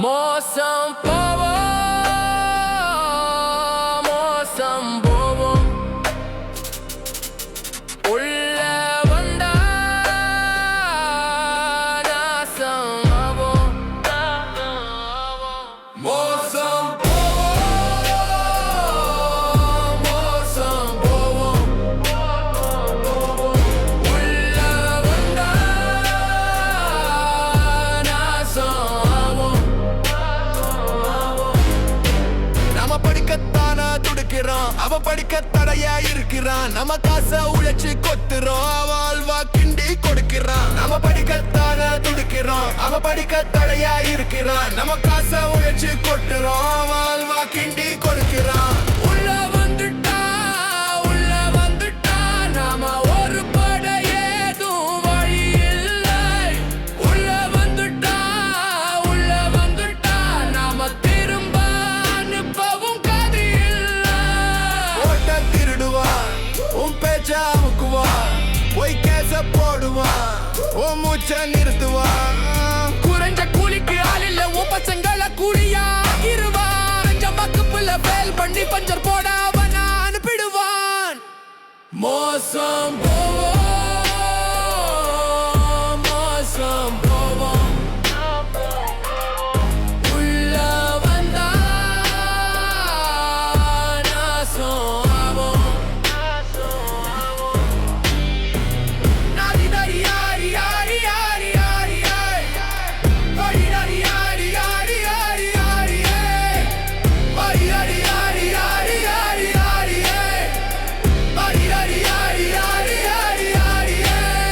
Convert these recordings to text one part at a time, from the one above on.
மோசம் போவோம், மோசம் போவோம். உள்ள வந்தா நாசம் ஆவோம். மோசம் போவோம், மோசம் போவோம். உள்ள வந்தா நாசம் ஆவோம். நாம படிக்கத்தானா துடுக்கிறோம், அவன் படிக்க தடையா இருக்கிறான். நம்ம காசை உழைச்சு கொத்துறோம், வாழ்வா கிண்டி கொடுக்கிறான். நம்ம படிக்கத்தானா துடுக்கிறோம், அவன் படிக்க தடையா இருக்கிறான். நம்ம காசை உழைச்சு கொட்டுறோம், வாழ்வா கிண்டி கொடுக்கிறான். உள்ள வந்துட்டா, உள்ள வந்துட்டா, நாம ஒரு பட ஏதும் வழி இல்லை. உள்ள வந்துட்டா, உள்ள வந்துட்டா, நாம திரும்ப அனுப்பவும் கதி இல்லை. ஓட்ட திருடுவான், உன் பேச்ச அமுக்குவான், பொய் கேச போடுவான், உன் மூச்ச நிறுத்துவான். குறைஞ்ச கூலிக்கு ஆள் இல்ல, உன் பசங்கள கூலியா இருவான். வகுப்புல ஃபெயில் பண்ணி பஞ்சர் போட அவன அனுப்பிடுவான். மோசம் போவோம், மோசம் போவோம். உள்ள வந்தா நாசம் ஆவோம். நாடி நாடி யாரி யாரி யாரி யாரி யாரி. நாடி நாடி யாரி யாரி யாரி யாரி யாரி. நாடி நாடி யாரி யாரி யாரி யாரி யாரி. நாடி நாடி யாரி யாரி யாரி யாரி யாரி.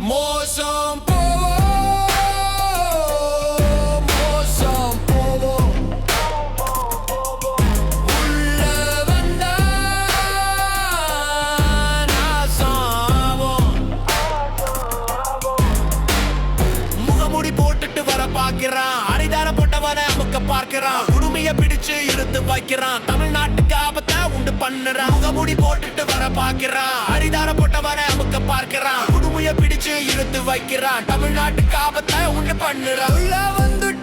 மோசம் போவோம், மோசம் போவோம். உள்ள வந்தா நாசம் ஆவோம். முகமுடி போட்டுட்டு வர பாக்கிறான், அரிதார போட்டவன அமுக்க பார்க்கிறான். குடுமைய பிடிச்சு இழுத்து வைக்கிறான், தமிழ்நாட்டுக்கு ஆபத்தை உண்டு பண்ணுறான். முகமுடி போட்டுட்டு வர பாக்கிறான், அரிதார போட்டவன அமுக்க பார்க்கிறான். குடுமைய பிடிச்சு இழுத்து வைக்கிறான், தமிழ்நாட்டுக்கு ஆபத்தை உண்டு பண்ணுறான். உள்ள வந்துட்டா